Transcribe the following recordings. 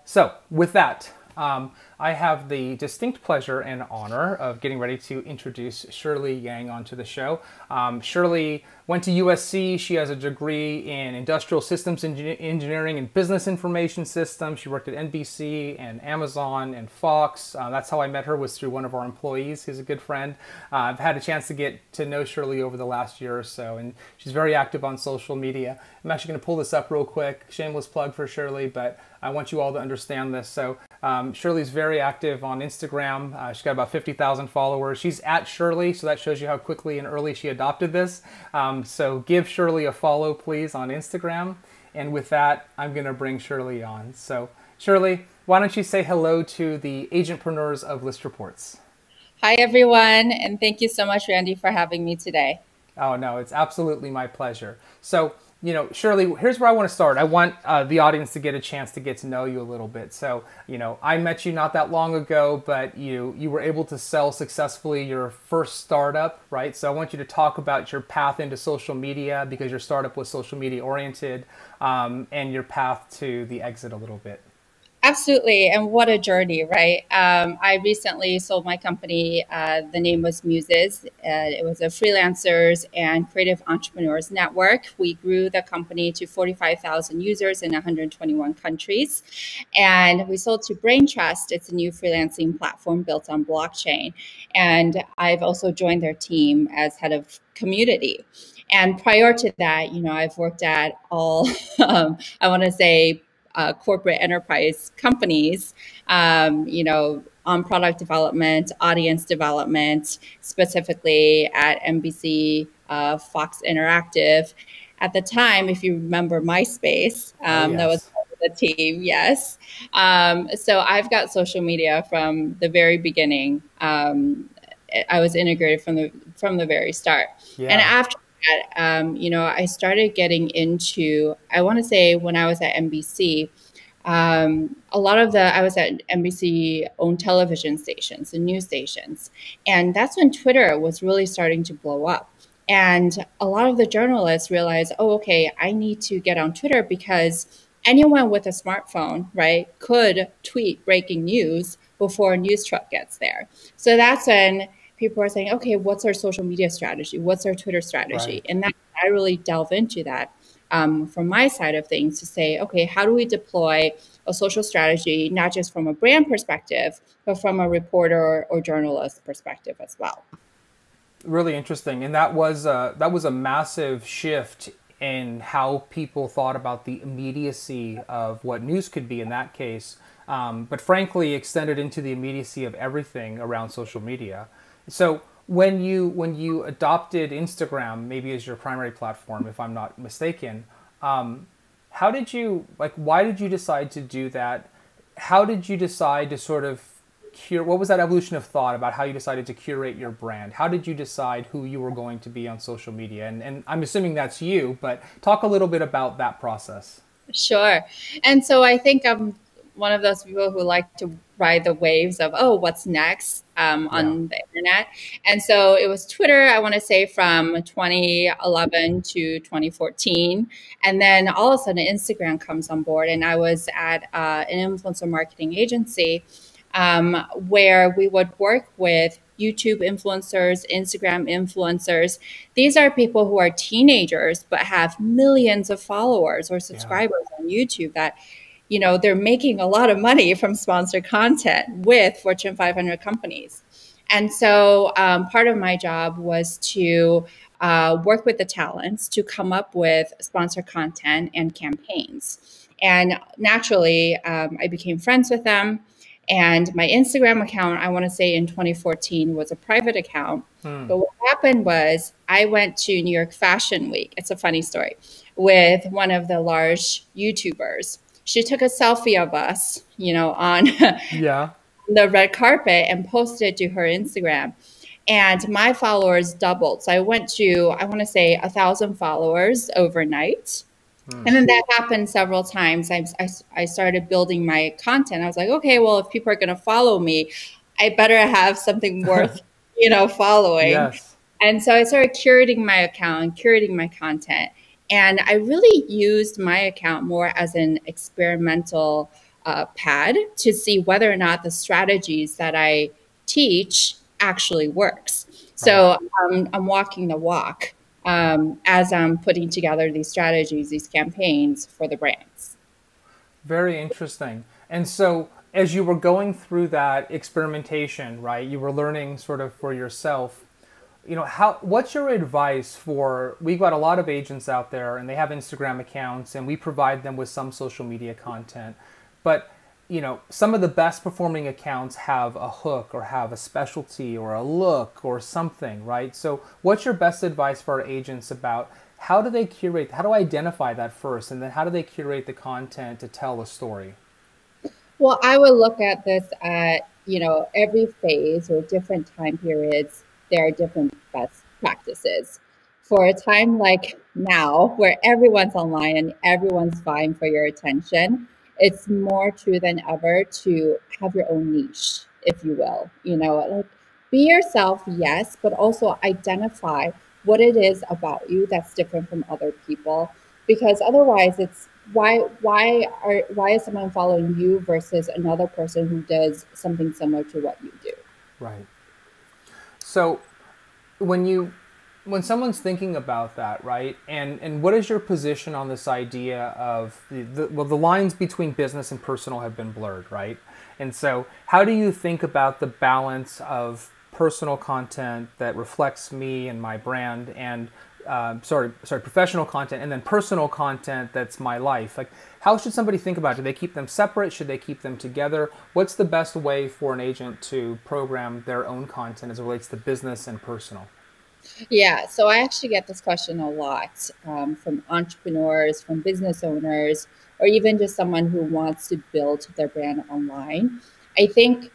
So with that, I have the distinct pleasure and honor of getting ready to introduce Shirley Yang onto the show. Shirley went to USC. She has a degree in industrial systems engineering and business information systems. She worked at NBC and Amazon and Fox. That's how I met her, was through one of our employees. He's a good friend. I've had a chance to get to know Shirley over the last year or so, and she's very active on social media. I'm actually going to pull this up real quick. Shameless plug for Shirley, but I want you all to understand this. So Shirley's very active on Instagram. She's got about 50,000 followers. She's at Shirley, so that shows you how quickly and early she adopted this. So give Shirley a follow, please, on Instagram. And with that, I'm going to bring Shirley on. So Shirley, why don't you say hello to the agentpreneurs of ListReports? Hi, everyone, and thank you so much, Randy, for having me today. Oh, no, it's absolutely my pleasure. So, Shirley, here's where I want to start. I want the audience to get a chance to get to know you a little bit. So, I met you not that long ago, but you were able to sell successfully your first startup, right? So I want you to talk about your path into social media, because your startup was social media oriented, and your path to the exit a little bit. Absolutely, and what a journey, right? I recently sold my company. The name was Muses. It was a freelancers and creative entrepreneurs network. We grew the company to 45,000 users in 121 countries. And we sold to Braintrust. It's a new freelancing platform built on blockchain. And I've also joined their team as head of community. And prior to that, I've worked at all, I want to say, corporate enterprise companies, on product development, audience development, specifically at NBC, Fox Interactive. At the time, if you remember MySpace, Yes. That was part of the team, yes. So I've got social media from the very beginning. I was integrated from the very start. Yeah. And after I started getting into, I want to say when I was at NBC, I was at NBC owned television stations and news stations. And that's when Twitter was really starting to blow up. And a lot of the journalists realized, oh, okay, I need to get on Twitter because anyone with a smartphone, right, could tweet breaking news before a news truck gets there. So that's when people are saying, okay, what's our social media strategy? What's our Twitter strategy? Right. And I really delve into that from my side of things to say, okay, how do we deploy a social strategy, not just from a brand perspective, but from a reporter or journalist perspective as well. Really interesting. And that was a massive shift in how people thought about the immediacy of what news could be in that case, but frankly extended into the immediacy of everything around social media. So when you adopted Instagram, maybe as your primary platform, if I'm not mistaken, why did you decide to do that? How did you decide to sort of what was that evolution of thought about how you decided to curate your brand? How did you decide who you were going to be on social media? And I'm assuming that's you, but talk a little bit about that process. Sure. And so I think I'm one of those people who like to ride the waves of, oh, what's next on the internet. And so it was Twitter, I want to say from 2011 to 2014. And then all of a sudden Instagram comes on board. And I was at an influencer marketing agency where we would work with YouTube influencers, Instagram influencers. These are people who are teenagers, but have millions of followers or subscribers on YouTube that they're making a lot of money from sponsored content with Fortune 500 companies. And so part of my job was to work with the talents to come up with sponsored content and campaigns. And naturally, I became friends with them. And my Instagram account, I want to say in 2014, was a private account. But what happened was I went to New York Fashion Week. It's a funny story, with one of the large YouTubers. She took a selfie of us, on the red carpet and posted it to her Instagram. And my followers doubled. So I went to, I want to say, 1,000 followers overnight. And then that happened several times. I started building my content. I was like, okay, well, if people are going to follow me, I better have something worth, following. Yes. And so I started curating my account and curating my content. And I really used my account more as an experimental pad to see whether or not the strategies that I teach actually works. So I'm walking the walk as I'm putting together these strategies, these campaigns for the brands. Very interesting. And so as you were going through that experimentation, right, you were learning sort of for yourself, what's your advice for, we've got a lot of agents out there and they have Instagram accounts and we provide them with some social media content, but some of the best performing accounts have a hook or have a specialty or a look or something, right? So what's your best advice for our agents about how do they curate, how do I identify that first, and then how do they curate the content to tell a story? Well, I would look at this at, every phase or different time periods, there are different best practices. For a time like now, where everyone's online and everyone's vying for your attention, it's more true than ever to have your own niche, if you will. Like be yourself, yes, but also identify what it is about you that's different from other people. Because otherwise it's why is someone following you versus another person who does something similar to what you do? Right. So when someone's thinking about that, right, and what is your position on this idea of the lines between business and personal have been blurred, right? And so how do you think about the balance of personal content that reflects me and my brand and professional content, and then personal content that's my life? Like, how should somebody think about it? Do they keep them separate? Should they keep them together? What's the best way for an agent to program their own content as it relates to business and personal? Yeah, so I actually get this question a lot from entrepreneurs, from business owners, or even just someone who wants to build their brand online. I think,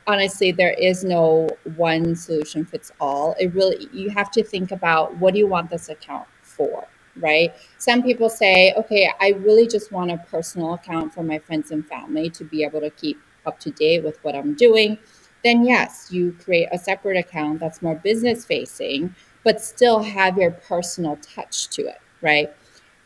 honestly, there is no one solution fits all. You have to think about, what do you want this account for, right? Some people say, okay, I really just want a personal account for my friends and family to be able to keep up to date with what I'm doing. Then yes, you create a separate account that's more business facing, but still have your personal touch to it, right?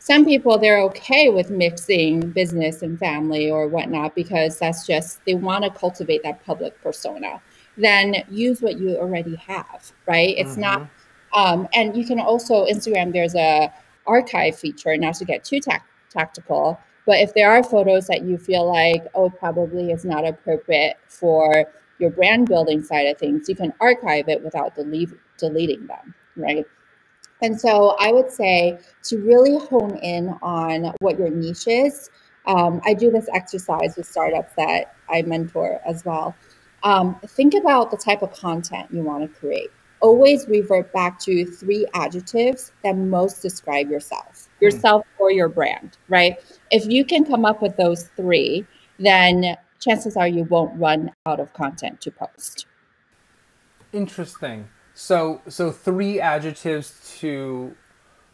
Some people, they're okay with mixing business and family or whatnot because that's just, they want to cultivate that public persona. Then use what you already have, right? It's not, and you can also, Instagram, there's a archive feature, not to get too tactical, but if there are photos that you feel like, oh, probably is not appropriate for your brand building side of things, you can archive it without deleting them, right? And so I would say to really hone in on what your niche is. I do this exercise with startups that I mentor as well. Think about the type of content you want to create. Always revert back to 3 adjectives that most describe yourself or your brand, right? If you can come up with those 3, then chances are you won't run out of content to post. Interesting. So 3 adjectives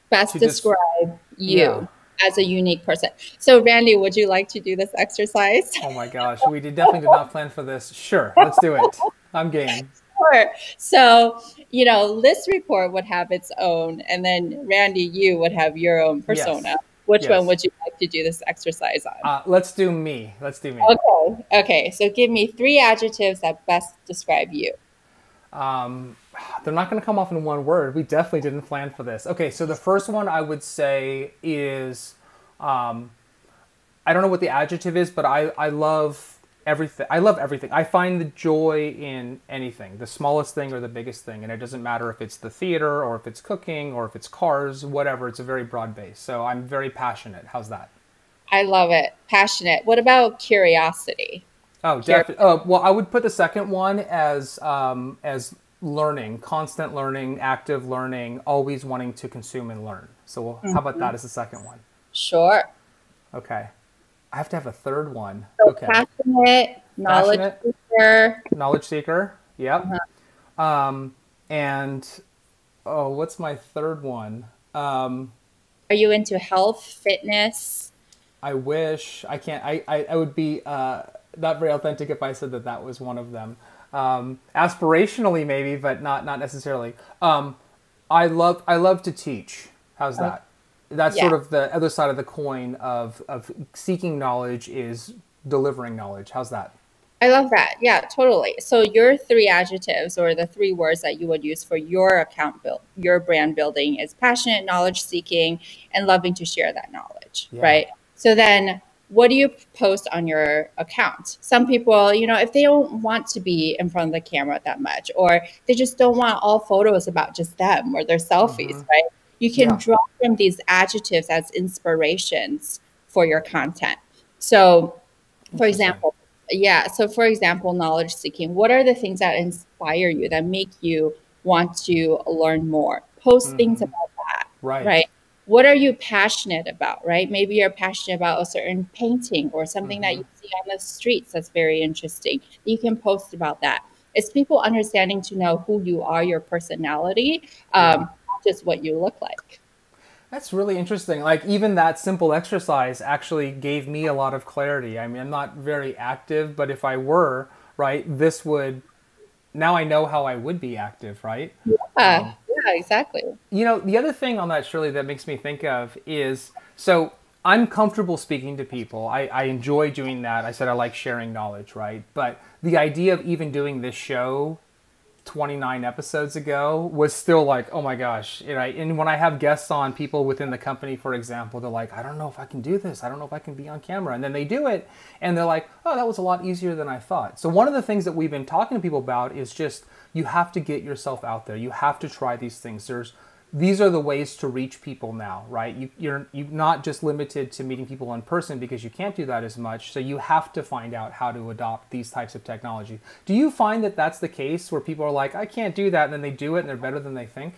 Best to just describe yeah. you as a unique person. So Randy, would you like to do this exercise? Oh my gosh, we definitely did not plan for this. Sure, let's do it. I'm game. Sure. So, List Report would have its own, and then Randy, you would have your own persona. Yes. Which one Yes. would you like to do this exercise on? Let's do me. Let's do me. Okay. So give me 3 adjectives that best describe you. They're not going to come off in one word. We definitely didn't plan for this. Okay, so the first one I would say is, I don't know what the adjective is, but I love everything. I love everything. I find the joy in anything, the smallest thing or the biggest thing. And it doesn't matter if it's the theater or if it's cooking or if it's cars, whatever. It's a very broad base. So I'm very passionate. How's that? I love it. Passionate. What about curiosity? Oh, definitely. Well, I would put the second one as learning, constant learning, active learning, always wanting to consume and learn. So how about that as the second one? Sure. Okay. I have to have a third one. So Okay. passionate, knowledge seeker. Knowledge seeker. Yep. And what's my third one? Are you into health, fitness? I wish. I can't. I would be not very authentic if I said that was one of them. Aspirationally maybe, but not necessarily. I love to teach. How's that? That's Yeah. sort of the other side of the coin of seeking knowledge is delivering knowledge. How's that? I love that. Yeah, totally. So your three adjectives or the three words that you would use for your account build, your brand building is passionate, knowledge seeking, and loving to share that knowledge, Yeah. right? So then what do you post on your account? Some people, if they don't want to be in front of the camera that much, or they just don't want all photos about just them or their selfies, right? You can Yeah. draw from these adjectives as inspirations for your content. So for Interesting. example, yeah. So, for example, knowledge seeking. What are the things that inspire you, that make you want to learn more? Post things about that, Right. right? What are you passionate about, right? Maybe you're passionate about a certain painting or something that you see on the streets that's very interesting. You can post about that. It's people understanding to know who you are, your personality, Yeah. not just what you look like. That's really interesting. Like even that simple exercise actually gave me a lot of clarity. I mean, I'm not very active, but if I were, right, this would now I know how I would be active, right? Yeah, exactly. The other thing on that, Shirley, that makes me think of is so I'm comfortable speaking to people. I enjoy doing that. I said I like sharing knowledge, right? But the idea of even doing this show 29 episodes ago was still like, oh my gosh. And when I have guests on, people within the company, for example, they're like, I don't know if I can do this. I don't know if I can be on camera. And then they do it and they're like, oh, that was a lot easier than I thought. So one of the things that we've been talking to people about is just you have to get yourself out there. You have to try these things. These are the ways to reach people now, right? You're not just limited to meeting people in person because you can't do that as much. So you have to find out how to adopt these types of technology. Do you find that that's the case where people are like, I can't do that, and then they do it and they're better than they think?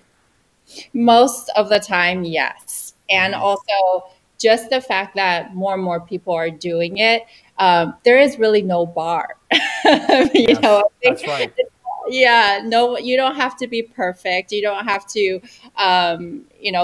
Most of the time, yes. And also, just the fact that more and more people are doing it, there is really no bar. Yes, I think, that's right. yeah, no, you don't have to be perfect. You don't have to,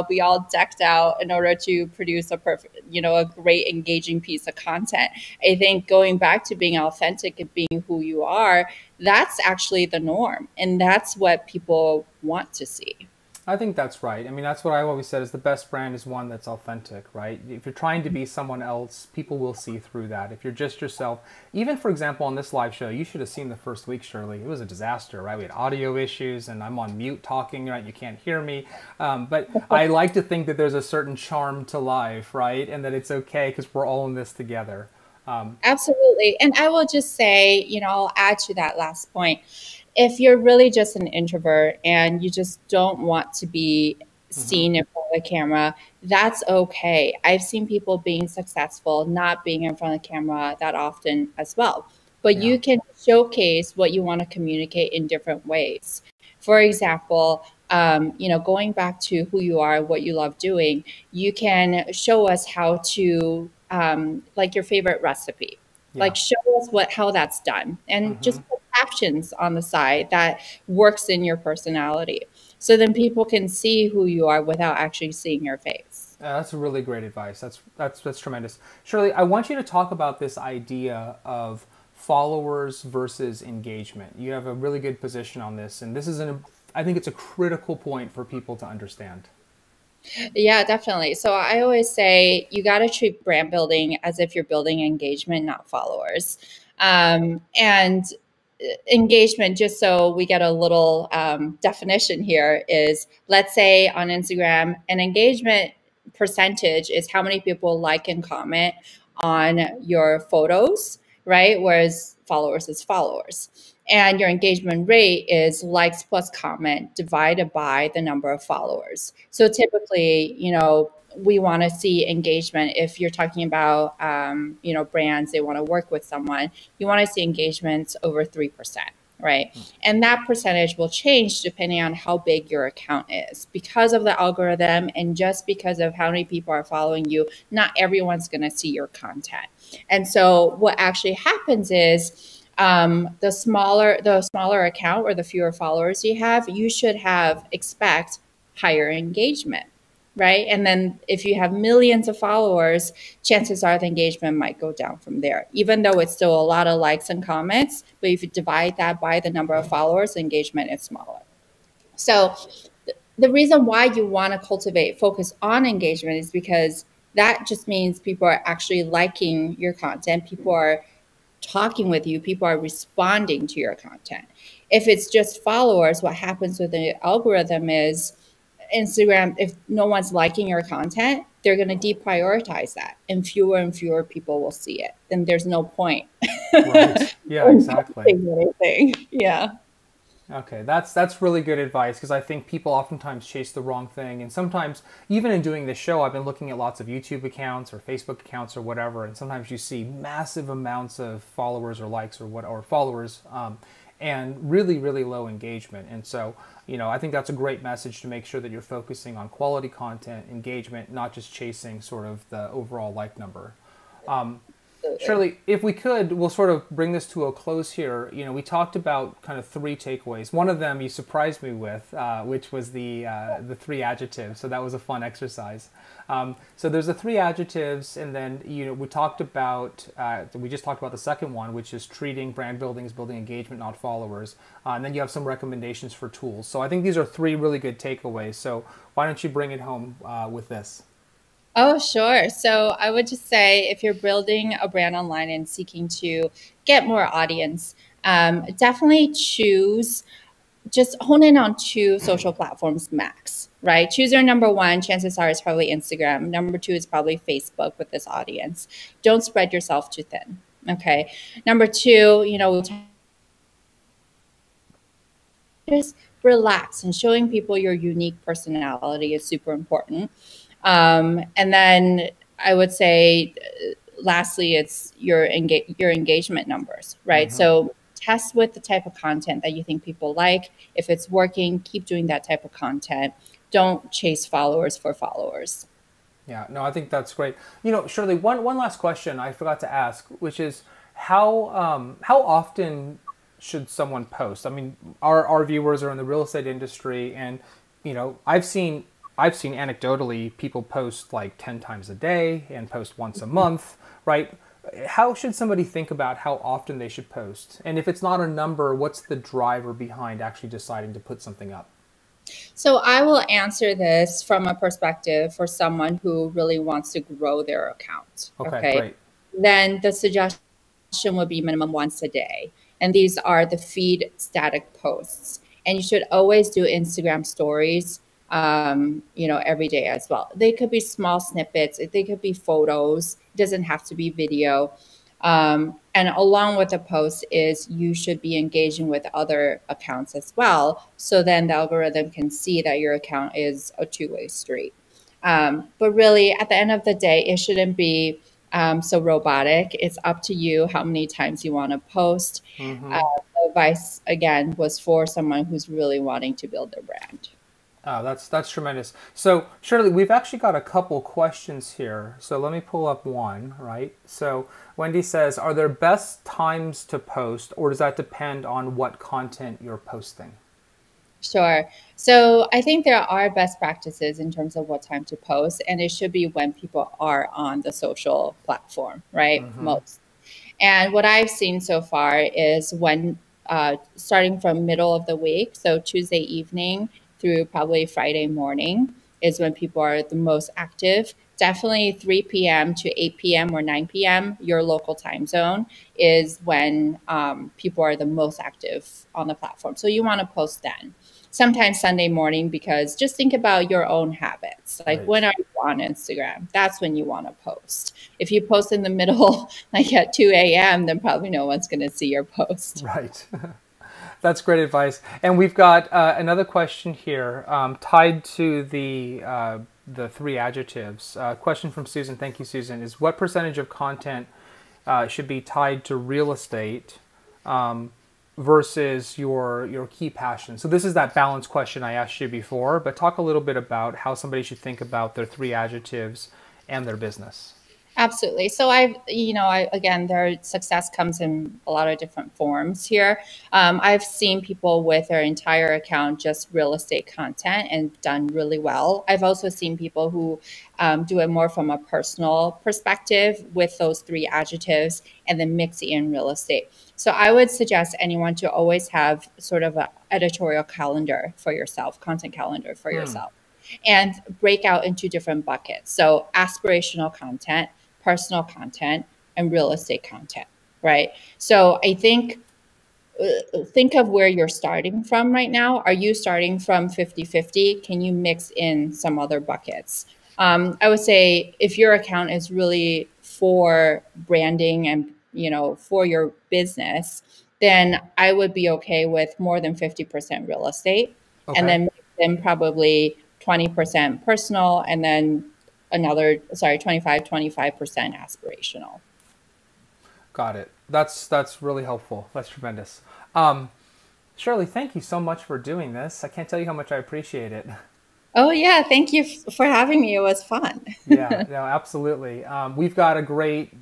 be all decked out in order to produce a perfect, a great engaging piece of content. I think going back to being authentic and being who you are, that's actually the norm. And that's what people want to see. I think that's right. I mean, that's what I've always said is the best brand is one that's authentic, right? If you're trying to be someone else, people will see through that. If you're just yourself, even for example, on this live show, you should have seen the first week, Shirley. It was a disaster, right? We had audio issues and I'm on mute talking, right? You can't hear me. But I like to think that there's a certain charm to life, right? And that it's okay because we're all in this together. Absolutely. And I will just say, I'll add to that last point. If you're really just an introvert and you just don't want to be seen in front of the camera, that's okay. I've seen people being successful, not being in front of the camera that often as well. But Yeah. you can showcase what you want to communicate in different ways. For example, going back to who you are, what you love doing, you can show us how to, like your favorite recipe, Yeah. like show us how that's done, and just put captions on the side that works in your personality. So then people can see who you are without actually seeing your face. That's really great advice. That's tremendous. Shirley, I want you to talk about this idea of followers versus engagement. You have a really good position on this, and I think it's a critical point for people to understand. Yeah, definitely. So I always say you got to treat brand building as if you're building engagement, not followers. And engagement, just so we get a little definition here, is let's say on Instagram, an engagement percentage is how many people like and comment on your photos, right? Whereas followers is followers. And your engagement rate is likes plus comment divided by the number of followers. So typically, we want to see engagement. If you're talking about, brands, they want to work with someone, you want to see engagements over 3%, right? And that percentage will change depending on how big your account is. Because of the algorithm and just because of how many people are following you, not everyone's going to see your content. And so what actually happens is, the smaller account or the fewer followers you have, you should expect higher engagement, right? And then if you have millions of followers, chances are the engagement might go down from there, even though it's still a lot of likes and comments. But if you divide that by the number of followers, engagement is smaller. So the reason why you want to focus on engagement is because that just means people are actually liking your content. People are talking with you. People are responding to your content. If it's just followers, what happens with the algorithm is Instagram, if no one's liking your content, they're going to deprioritize that and fewer people will see it. Then there's no point Right. Yeah, in exactly. posting anything. Yeah. Okay, that's really good advice because I think people oftentimes chase the wrong thing, and sometimes even in doing this show, I've been looking at lots of YouTube accounts or Facebook accounts or whatever, and sometimes you see massive amounts of followers or likes or followers, and really low engagement. And so, I think that's a great message to make sure that you're focusing on quality content, engagement, not just chasing sort of the overall like number. Shirley, if we could, we'll sort of bring this to a close here. We talked about kind of three takeaways. One of them you surprised me with, which was the three adjectives. So that was a fun exercise. So there's the three adjectives, and then we talked about we just talked about the second one, which is treating brand building as building engagement, not followers. And then you have some recommendations for tools. So I think these are three really good takeaways. So why don't you bring it home with this? Oh, sure. So I would just say if you're building a brand online and seeking to get more audience, definitely just hone in on two social platforms max, right? Choose your number one. Chances are it's probably Instagram. Number two is probably Facebook with this audience. Don't spread yourself too thin. Okay. Number two, just relax, and showing people your unique personality is super important. And then I would say, lastly, it's your engagement numbers, right? Mm-hmm. So test with the type of content that you think people like. If it's working, keep doing that type of content. Don't chase followers for followers. Yeah, no, I think that's great. Shirley, one last question I forgot to ask, which is how often should someone post? I mean, our viewers are in the real estate industry, and I've seen anecdotally people post like 10 times a day and post once a month, right? How should somebody think about how often they should post? And if it's not a number, what's the driver behind actually deciding to put something up? So I will answer this from a perspective for someone who really wants to grow their account. Okay, Okay. great. Then the suggestion would be minimum once a day. And these are the feed static posts. And you should always do Instagram stories, every day as well. They could be small snippets. They could be photos. It doesn't have to be video. And along with the post is you should be engaging with other accounts as well. So then the algorithm can see that your account is a two-way street. But really, at the end of the day, it shouldn't be so robotic. It's up to you how many times you want to post. Mm-hmm. The advice, again, was for someone who's really wanting to build their brand. Oh, that's tremendous. So, Shirley, we've actually got a couple questions here. So let me pull up one, right? So Wendy says, are there best times to post, or does that depend on what content you're posting? Sure. So I think there are best practices in terms of what time to post, and it should be when people are on the social platform, right? Mm-hmm. Most. And what I've seen so far is when starting from middle of the week, so Tuesday evening through probably Friday morning is when people are the most active. Definitely 3 p.m. to 8 p.m. or 9 p.m., your local time zone, is when people are the most active on the platform. So you want to post then. Sometimes Sunday morning, because just think about your own habits. Like, Right. when are you on Instagram? That's when you want to post. If you post in the middle, like at 2 a.m., then probably no one's going to see your post. Right. That's great advice. And we've got another question here tied to the three adjectives. Question from Susan. Thank you, Susan. Is what percentage of content should be tied to real estate versus your key passion? So this is that balance question I asked you before, but talk a little bit about how somebody should think about their three adjectives and their business. Absolutely. So again, their success comes in a lot of different forms here. I've seen people with their entire account just real estate content and done really well. I've also seen people who do it more from a personal perspective with those three adjectives and then mix in real estate. So I would suggest anyone to always have sort of an editorial calendar for yourself, content calendar for yourself, and break out into different buckets. So aspirational content, personal content, and real estate content, right? So I think of where you're starting from right now. Are you starting from 50-50? Can you mix in some other buckets? I would say if your account is really for branding and for your business, then I would be okay with more than 50% real estate, and Okay. then probably 20% personal, and then 25% aspirational. Got it. That's really helpful. That's tremendous. Shirley, thank you so much for doing this. I can't tell you how much I appreciate it. Oh yeah, thank you for having me. It was fun. Yeah, no, absolutely. We've got a great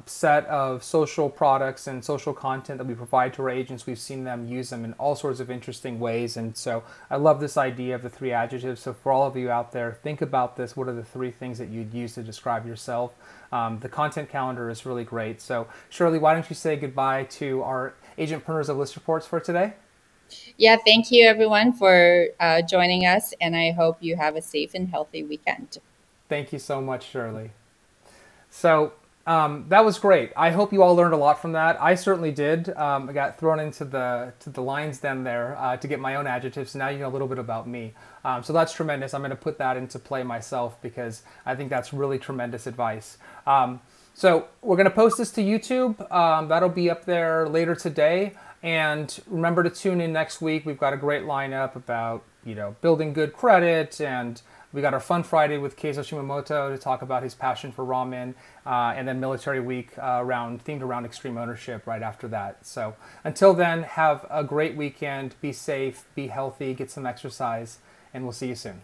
set of social products and social content that we provide to our agents. We've seen them use them in all sorts of interesting ways. And so I love this idea of the three adjectives. So for all of you out there, think about this. What are the three things that you'd use to describe yourself? The content calendar is really great. So Shirley, why don't you say goodbye to our agentpreneurs of ListReports for today? Yeah, thank you everyone for joining us, and I hope you have a safe and healthy weekend. Thank you so much, Shirley. So that was great. I hope you all learned a lot from that. I certainly did. I got thrown into the lion's den there to get my own adjectives. So now you know a little bit about me. So that's tremendous. I'm going to put that into play myself because I think that's really tremendous advice. So we're going to post this to YouTube. That'll be up there later today. And remember to tune in next week. We've got a great lineup about building good credit, and we got our Fun Friday with Keizo Shimamoto to talk about his passion for ramen, and then Military Week themed around extreme ownership right after that. So until then, have a great weekend. Be safe, be healthy, get some exercise, and we'll see you soon.